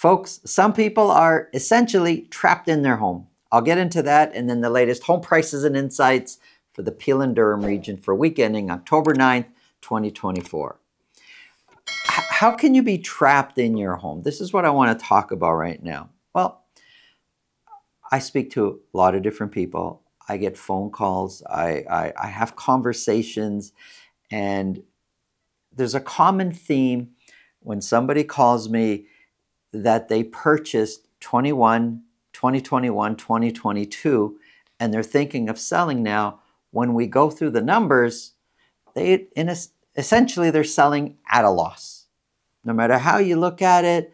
Folks, some people are essentially trapped in their home. I'll get into that and then the latest home prices and insights for the Peel and Durham region for week ending October 9th, 2024. How can you be trapped in your home? This is what I want to talk about right now. Well, I speak to a lot of different people. I get phone calls. I have conversations, and there's a common theme when somebody calls me that they purchased 2021, 2022, and they're thinking of selling now. When we go through the numbers, essentially they're selling at a loss. No matter how you look at it, it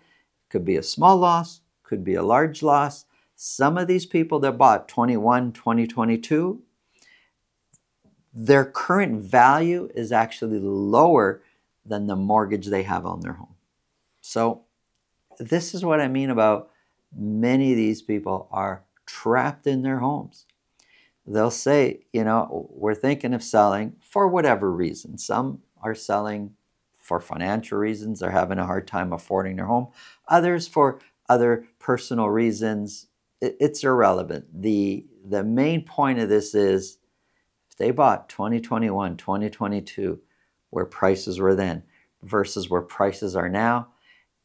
could be a small loss, could be a large loss. Some of these people that bought 21, 2022, their current value is actually lower than the mortgage they have on their home. So this is what I mean about many of these people are trapped in their homes. They'll say, you know, we're thinking of selling for whatever reason. Some are selling for financial reasons. They're having a hard time affording their home. Others for other personal reasons. It's irrelevant. The main point of this is if they bought 2021, 2022, where prices were then versus where prices are now,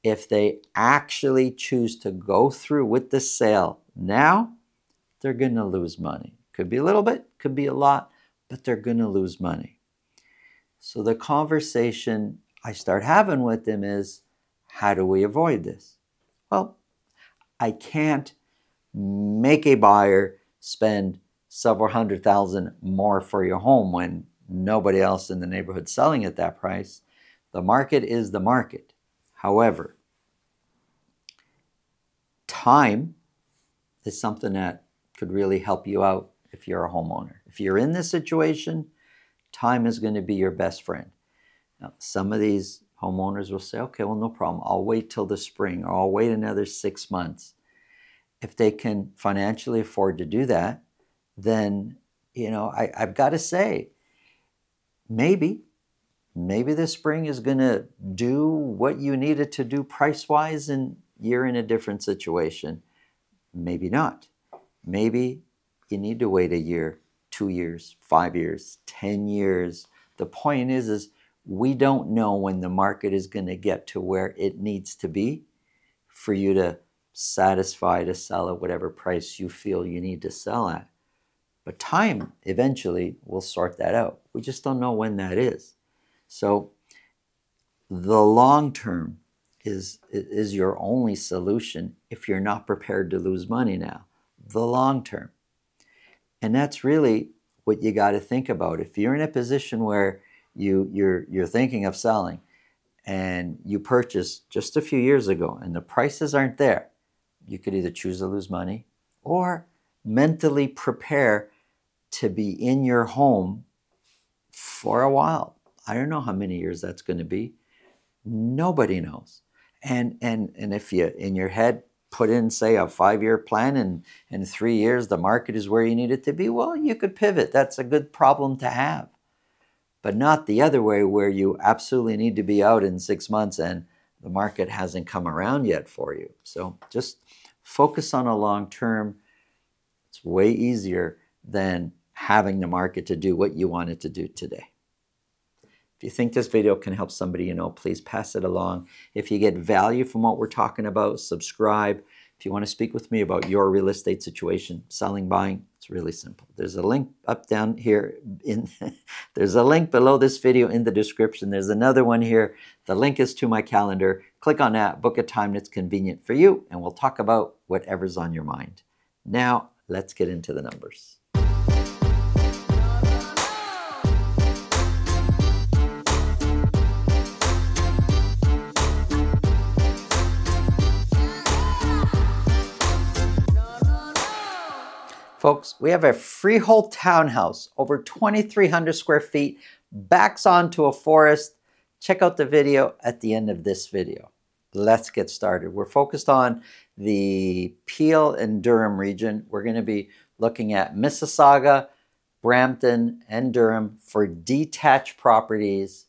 if they actually choose to go through with the sale now, they're going to lose money. Could be a little bit, could be a lot, but they're going to lose money. So the conversation I start having with them is, how do we avoid this? Well, I can't make a buyer spend several $100,000 more for your home when nobody else in the neighborhood selling at that price. The market is the market. However, time is something that could really help you out if you're a homeowner. If you're in this situation, time is going to be your best friend. Now, some of these homeowners will say, okay, well, no problem. I'll wait till the spring, or I'll wait another 6 months. If they can financially afford to do that, then, you know, I've got to say, maybe this spring is going to do what you need it to do price-wise, and you're in a different situation. Maybe not. Maybe you need to wait a year, 2 years, 5 years, 10 years. The point is we don't know when the market is going to get to where it needs to be for you to satisfy to sell at whatever price you feel you need to sell at. But time eventually will sort that out. We just don't know when that is. So the long term is your only solution if you're not prepared to lose money now. The long term. And that's really what you got to think about. If you're in a position where you're thinking of selling and you purchased just a few years ago and the prices aren't there, you could either choose to lose money or mentally prepare to be in your home for a while. I don't know how many years that's going to be. Nobody knows. And if you, in your head, put in, say, a 5-year plan and in 3 years the market is where you need it to be, well, you could pivot. That's a good problem to have. But not the other way where you absolutely need to be out in 6 months and the market hasn't come around yet for you. So just focus on a long term. It's way easier than having the market to do what you want it to do today. If you think this video can help somebody you know, please pass it along. If you get value from what we're talking about, subscribe. If you want to speak with me about your real estate situation, selling, buying, it's really simple. There's a link up down here. There's a link below this video in the description. There's another one here. The link is to my calendar. Click on that, book a time that's convenient for you, and we'll talk about whatever's on your mind. Now, let's get into the numbers. Folks, we have a freehold townhouse, over 2,300 square feet, backs onto a forest. Check out the video at the end of this video. Let's get started. We're focused on the Peel and Durham region. We're going to be looking at Mississauga, Brampton, and Durham for detached properties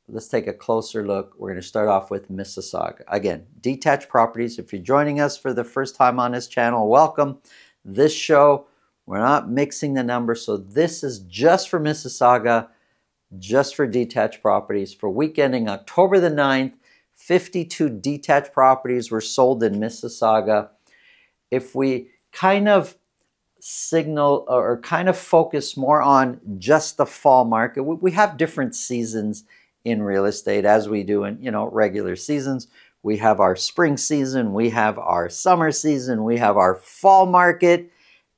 let's take a closer look. We're going to start off with Mississauga. Again, detached properties. If you're joining us for the first time on this channel, welcome. This show, we're not mixing the numbers, so this is just for Mississauga, just for detached properties. For week ending October the 9th, 52 detached properties were sold in Mississauga. If we kind of signal or kind of focus more on just the fall market, we have different seasons in real estate as we do in, regular seasons. We have our spring season, we have our summer season, we have our fall market,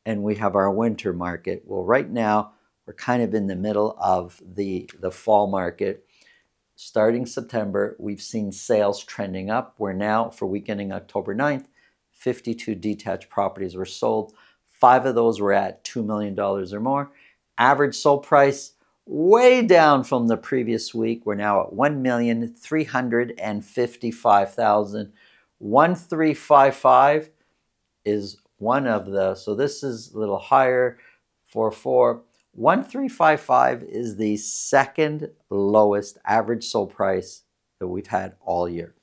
and we have our winter market. Well, right now, we're kind of in the middle of the fall market. Starting September, we've seen sales trending up. We're now, for week ending October 9th, 52 detached properties were sold. 5 of those were at $2 million or more. Average sold price way down from the previous week. We're now at $1,355,000. 1,355 is one of the, so this is a little higher, 1,355 is the second lowest average sold price that we've had all year.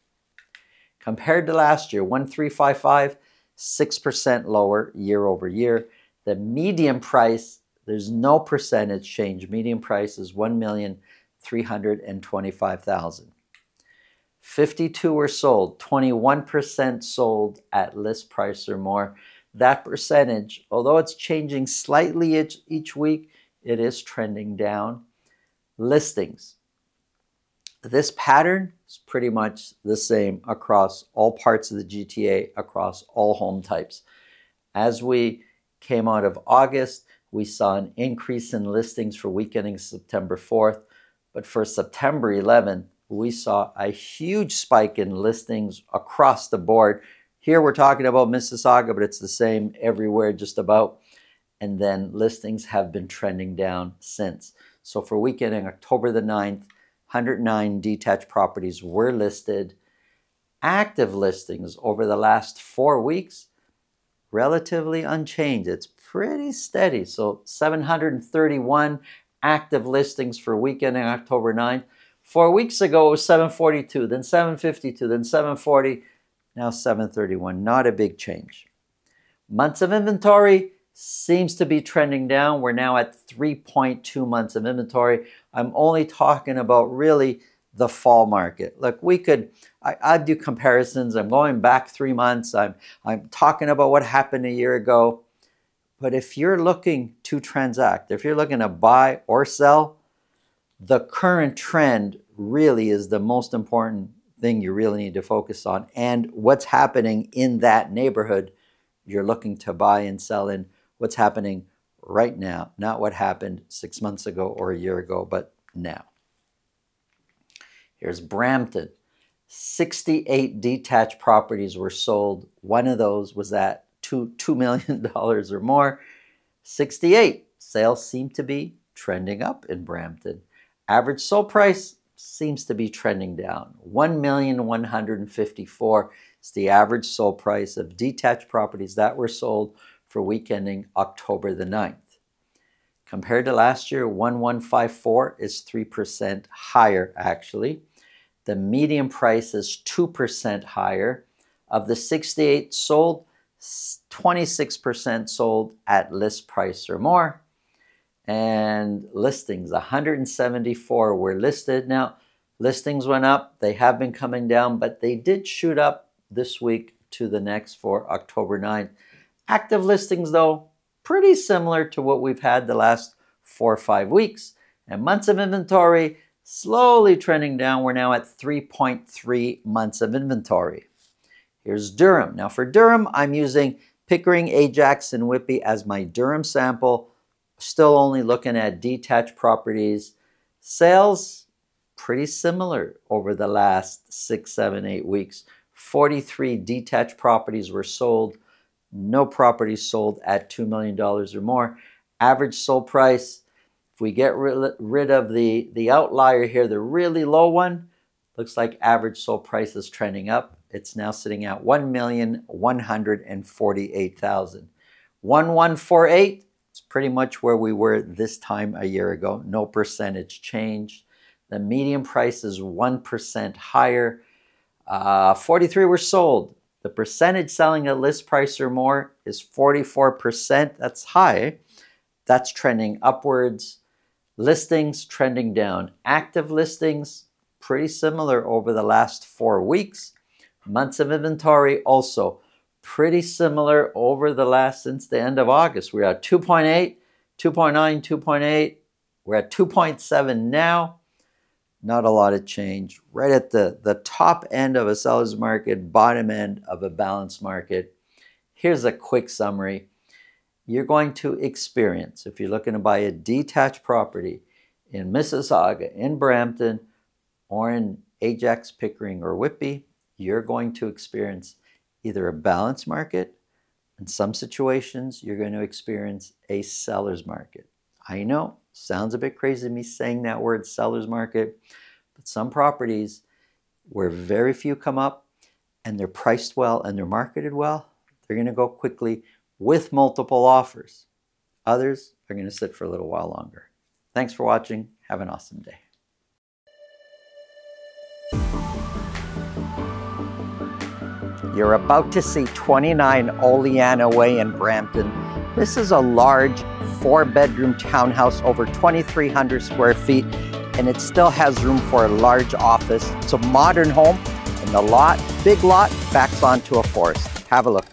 Compared to last year, 1,355, 6% lower year over year. The median price, there's no percentage change. Median price is $1,325,000. 52 were sold, 21% sold at list price or more. That percentage, although it's changing slightly each week, it is trending down. Listings. This pattern is pretty much the same across all parts of the GTA, across all home types. As we came out of August, we saw an increase in listings for week ending September 4th, but for September 11th, we saw a huge spike in listings across the board. Here we're talking about Mississauga, but it's the same everywhere just about. And then listings have been trending down since. So for week ending October the 9th, 109 detached properties were listed. Active listings over the last 4 weeks, relatively unchanged. It's pretty steady. So 731 active listings for week ending October 9th. 4 weeks ago, it was 742, then 752, then 740, now 731. Not a big change. Months of inventory seems to be trending down. We're now at 3.2 months of inventory. I'm only talking about really the fall market. Look, I do comparisons. I'm going back 3 months. I'm talking about what happened a year ago. But if you're looking to transact, if you're looking to buy or sell, the current trend really is the most important thing you really need to focus on. And what's happening in that neighborhood you're looking to buy and sell in, what's happening right now, not what happened 6 months ago or a year ago, but now. Here's Brampton. 68 detached properties were sold. One of those was at $2 million or more. 68. Sales seem to be trending up in Brampton. Average sold price seems to be trending down. $1,154,000 is the average sold price of detached properties that were sold for week ending October the 9th. Compared to last year, 1,154 is 3% higher actually. The median price is 2% higher. Of the 68 sold, 26% sold at list price or more. And listings, 174 were listed. Now, listings went up. They have been coming down, but they did shoot up this week to the next for October 9th. Active listings, though, pretty similar to what we've had the last 4 or 5 weeks. And months of inventory, slowly trending down. We're now at 3.3 months of inventory. Here's Durham. Now for Durham, I'm using Pickering, Ajax, and Whitby as my Durham sample. Still only looking at detached properties. Sales, pretty similar over the last 6, 7, 8 weeks. 43 detached properties were sold. No properties sold at $2 million or more. Average sold price, if we get rid of the outlier here, the really low one, looks like average sold price is trending up. It's now sitting at $1,148,000. 1,148, it's pretty much where we were this time a year ago. No percentage change. The median price is 1% higher. 43 were sold. The percentage selling at list price or more is 44%. That's high. That's trending upwards. Listings trending down. Active listings, pretty similar over the last 4 weeks. Months of inventory also pretty similar over the last, since the end of August. We're at 2.8, 2.9, 2.8. We're at 2.7 now. Not a lot of change. Right at the top end of a seller's market, bottom end of a balanced market. Here's a quick summary. You're going to experience, if you're looking to buy a detached property in Mississauga, in Brampton, or in Ajax, Pickering, or Whitby, you're going to experience either a balanced market. In some situations, you're going to experience a seller's market. I know, sounds a bit crazy me saying that word, seller's market, but some properties where very few come up and they're priced well and they're marketed well, they're going to go quickly with multiple offers. Others are going to sit for a little while longer. Thanks for watching. Have an awesome day. You're about to see 29 Oleana Way in Brampton. This is a large 4-bedroom townhouse over 2,300 square feet, and it still has room for a large office. It's a modern home, and the lot, big lot, backs onto a forest. Have a look.